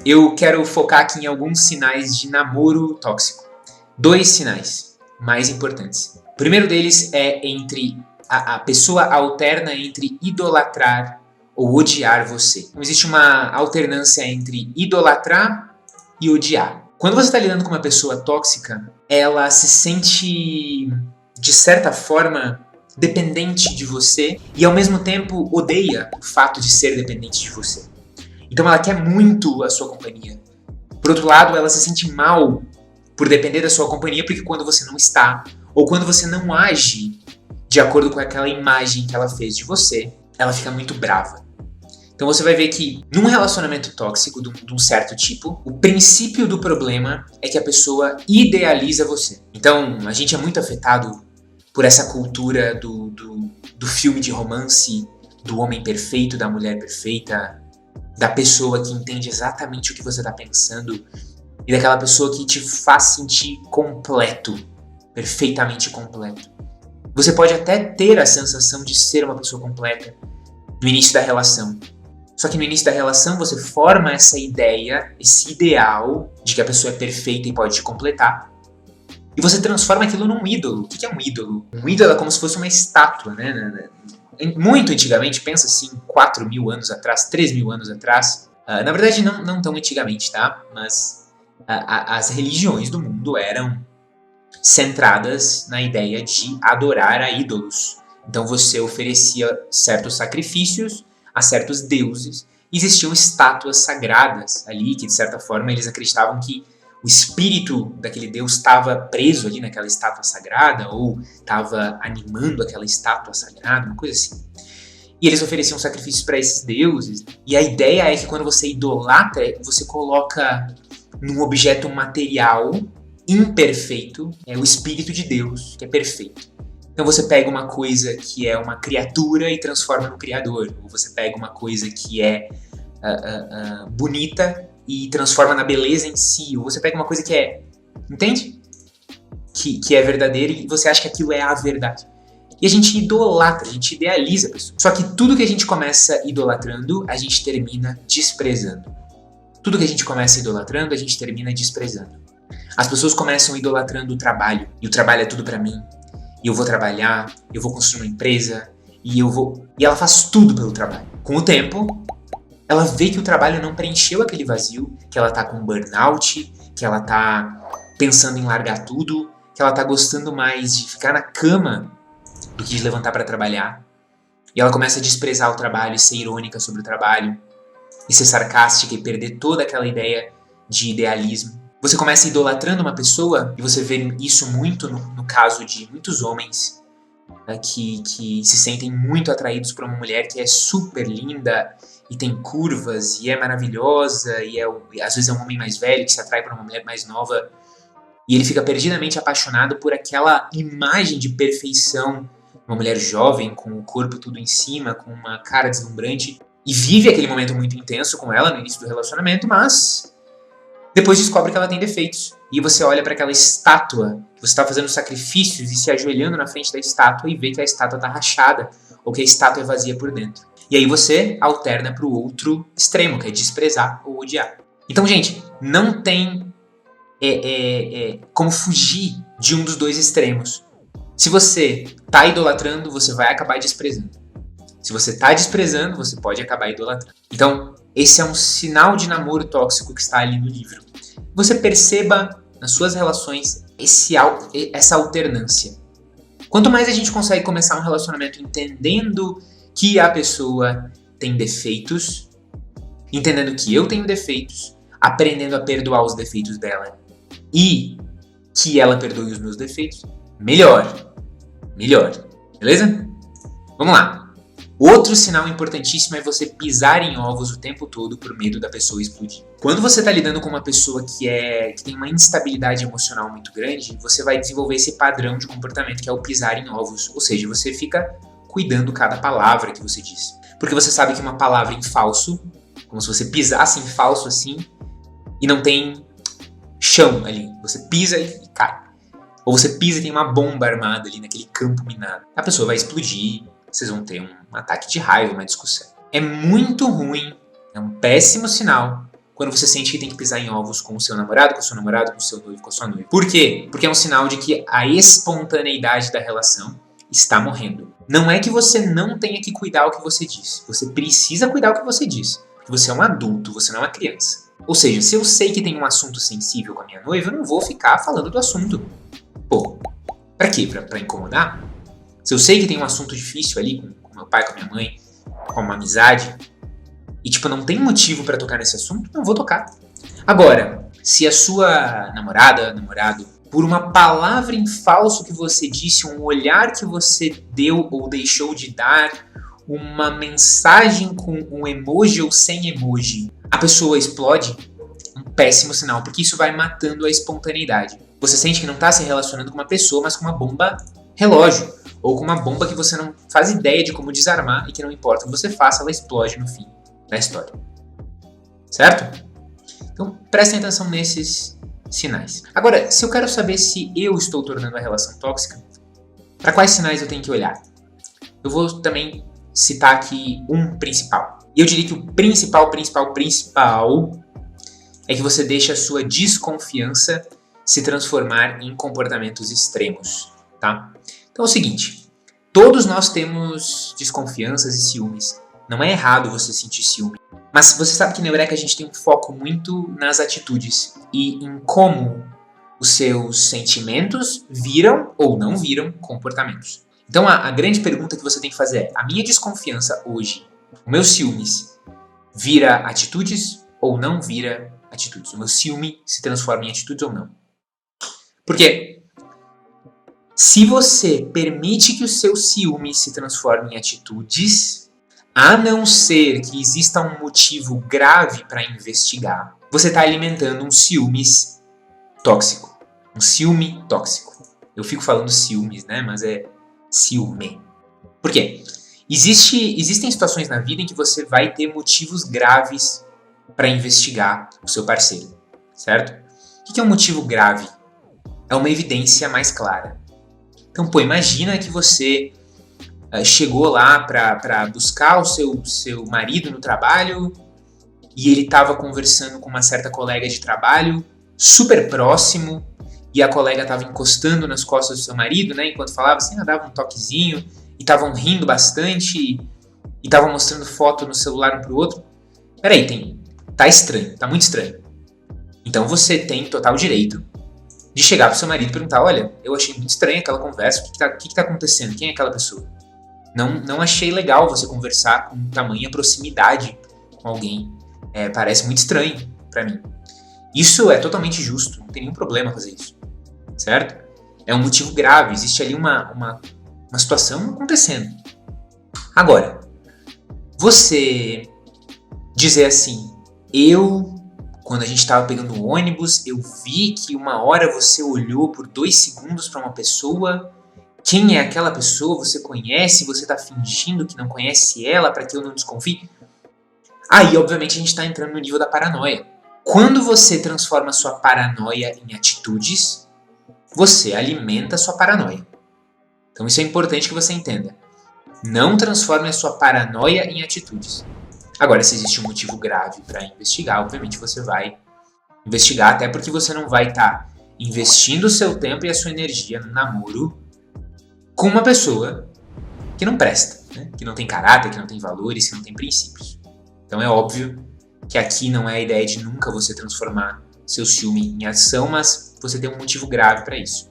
eu quero focar aqui em alguns sinais de namoro tóxico. 2 sinais mais importantes. O primeiro deles é entre a pessoa alterna entre idolatrar ou odiar você. Então existe uma alternância entre idolatrar e odiar. Quando você está lidando com uma pessoa tóxica, ela se sente, de certa forma, dependente de você e ao mesmo tempo odeia o fato de ser dependente de você. Então ela quer muito a sua companhia. Por outro lado, ela se sente mal por depender da sua companhia, porque quando você não está, ou quando você não age de acordo com aquela imagem que ela fez de você, ela fica muito brava. Então você vai ver que num relacionamento tóxico de um certo tipo, o princípio do problema é que a pessoa idealiza você. Então a gente é muito afetado por essa cultura do filme de romance, do homem perfeito, da mulher perfeita, da pessoa que entende exatamente o que você está pensando e daquela pessoa que te faz sentir completo, perfeitamente completo. Você pode até ter a sensação de ser uma pessoa completa no início da relação. Só que no início da relação você forma essa ideia, esse ideal de que a pessoa é perfeita e pode te completar. E você transforma aquilo num ídolo. O que é um ídolo? Um ídolo é como se fosse uma estátua, né? Muito antigamente, pensa assim, 4.000 anos atrás, 3.000 anos atrás. Na verdade, não tão antigamente, tá? Mas as religiões do mundo eram centradas na ideia de adorar a ídolos. Então você oferecia certos sacrifícios a certos deuses. Existiam estátuas sagradas ali, que de certa forma eles acreditavam que o espírito daquele deus estava preso ali naquela estátua sagrada, ou estava animando aquela estátua sagrada, uma coisa assim. E eles ofereciam sacrifícios para esses deuses. E a ideia é que quando você idolatra, você coloca num objeto material imperfeito o espírito de Deus, que é perfeito. Então você pega uma coisa que é uma criatura e transforma no criador. Ou você pega uma coisa que é bonita e transforma na beleza em si. Ou você pega uma coisa que é... Entende? Que é verdadeira e você acha que aquilo é a verdade. E a gente idolatra, a gente idealiza a pessoa. Só que tudo que a gente começa idolatrando, a gente termina desprezando. Tudo que a gente começa idolatrando, a gente termina desprezando. As pessoas começam idolatrando o trabalho. E o trabalho é tudo pra mim. E eu vou trabalhar, eu vou construir uma empresa, e ela faz tudo pelo trabalho. Com o tempo, ela vê que o trabalho não preencheu aquele vazio, que ela tá com burnout, que ela tá pensando em largar tudo, que ela tá gostando mais de ficar na cama do que de levantar para trabalhar. E ela começa a desprezar o trabalho e ser irônica sobre o trabalho, e ser sarcástica e perder toda aquela ideia de idealismo. Você começa idolatrando uma pessoa, e você vê isso muito no caso de muitos homens que se sentem muito atraídos por uma mulher que é super linda e tem curvas e é maravilhosa e às vezes é um homem mais velho que se atrai por uma mulher mais nova e ele fica perdidamente apaixonado por aquela imagem de perfeição, uma mulher jovem com o corpo tudo em cima, com uma cara deslumbrante e vive aquele momento muito intenso com ela no início do relacionamento, mas depois descobre que ela tem defeitos. E você olha para aquela estátua, que você está fazendo sacrifícios e se ajoelhando na frente da estátua e vê que a estátua está rachada, ou que a estátua é vazia por dentro. E aí você alterna para o outro extremo, que é desprezar ou odiar. Então, gente, não tem como fugir de um dos dois extremos. Se você está idolatrando, você vai acabar desprezando. Se você está desprezando, você pode acabar idolatrando. Então, esse é um sinal de namoro tóxico que está ali no livro. Você perceba nas suas relações essa alternância. Quanto mais a gente consegue começar um relacionamento entendendo que a pessoa tem defeitos, entendendo que eu tenho defeitos, aprendendo a perdoar os defeitos dela e que ela perdoe os meus defeitos, melhor. Melhor. Beleza? Vamos lá. Outro sinal importantíssimo é você pisar em ovos o tempo todo por medo da pessoa explodir. Quando você está lidando com uma pessoa que tem uma instabilidade emocional muito grande, você vai desenvolver esse padrão de comportamento que é o pisar em ovos. Ou seja, você fica cuidando cada palavra que você diz. Porque você sabe que uma palavra em falso, como se você pisasse em falso assim, e não tem chão ali. Você pisa e cai. Ou você pisa e tem uma bomba armada ali naquele campo minado. A pessoa vai explodir. Vocês vão ter um ataque de raiva, uma discussão. É muito ruim, é um péssimo sinal quando você sente que tem que pisar em ovos com o seu namorado, com o seu namorado, com o seu noivo, com a sua noiva. Por quê? Porque é um sinal de que a espontaneidade da relação está morrendo. Não é que você não tenha que cuidar o que você diz. Você precisa cuidar o que você diz. Porque você é um adulto, você não é uma criança. Ou seja, se eu sei que tem um assunto sensível com a minha noiva, eu não vou ficar falando do assunto. Pô, pra quê? Pra incomodar? Se eu sei que tem um assunto difícil ali com meu pai, com a minha mãe, com uma amizade, e tipo, não tem motivo pra tocar nesse assunto, não vou tocar. Agora, se a sua namorada, namorado, por uma palavra em falso que você disse, um olhar que você deu ou deixou de dar, uma mensagem com um emoji ou sem emoji, a pessoa explode, um péssimo sinal, porque isso vai matando a espontaneidade. Você sente que não está se relacionando com uma pessoa, mas com uma bomba relógio, ou com uma bomba que você não faz ideia de como desarmar e que não importa o que você faça, ela explode no fim da história. Certo? Então, prestem atenção nesses sinais. Agora, se eu quero saber se eu estou tornando a relação tóxica, para quais sinais eu tenho que olhar? Eu vou também citar aqui um principal. E eu diria que o principal é que você deixa a sua desconfiança se transformar em comportamentos extremos, tá? Então é o seguinte, todos nós temos desconfianças e ciúmes. Não é errado você sentir ciúme. Mas você sabe que na Eureka a gente tem um foco muito nas atitudes e em como os seus sentimentos viram ou não viram comportamentos. Então a grande pergunta que você tem que fazer é: a minha desconfiança hoje, o meu ciúmes, vira atitudes ou não vira atitudes? O meu ciúme se transforma em atitudes ou não? Porque se você permite que o seu ciúme se transforme em atitudes, a não ser que exista um motivo grave para investigar, você está alimentando um ciúmes tóxico. Um ciúme tóxico. Eu fico falando ciúmes, né? Mas é ciúme. Por quê? Existem situações na vida em que você vai ter motivos graves para investigar o seu parceiro, certo? O que é um motivo grave? É uma evidência mais clara. Então, pô, imagina que você chegou lá para buscar o seu marido no trabalho e ele estava conversando com uma certa colega de trabalho, super próximo, e a colega estava encostando nas costas do seu marido, né, enquanto falava assim, dava um toquezinho, e estavam rindo bastante, e estavam mostrando foto no celular um pro outro. Peraí, tá estranho, tá muito estranho. Então você tem total direito de chegar pro seu marido e perguntar: olha, eu achei muito estranha aquela conversa, o que tá acontecendo? Quem é aquela pessoa? Não achei legal você conversar com tamanha proximidade com alguém. Parece muito estranho pra mim. Isso é totalmente justo, não tem nenhum problema fazer isso. Certo? É um motivo grave, existe ali uma situação acontecendo. Agora, você dizer assim: quando a gente estava pegando o ônibus, eu vi que uma hora você olhou por 2 segundos para uma pessoa. Quem é aquela pessoa? Você conhece? Você está fingindo que não conhece ela para que eu não desconfie? Aí, obviamente, a gente está entrando no nível da paranoia. Quando você transforma a sua paranoia em atitudes, você alimenta a sua paranoia. Então isso é importante que você entenda. Não transforme a sua paranoia em atitudes. Agora, se existe um motivo grave para investigar, obviamente você vai investigar, até porque você não vai estar investindo o seu tempo e a sua energia no namoro com uma pessoa que não presta, né? Que não tem caráter, que não tem valores, que não tem princípios. Então é óbvio que aqui não é a ideia de nunca você transformar seu ciúme em ação, mas você tem um motivo grave para isso.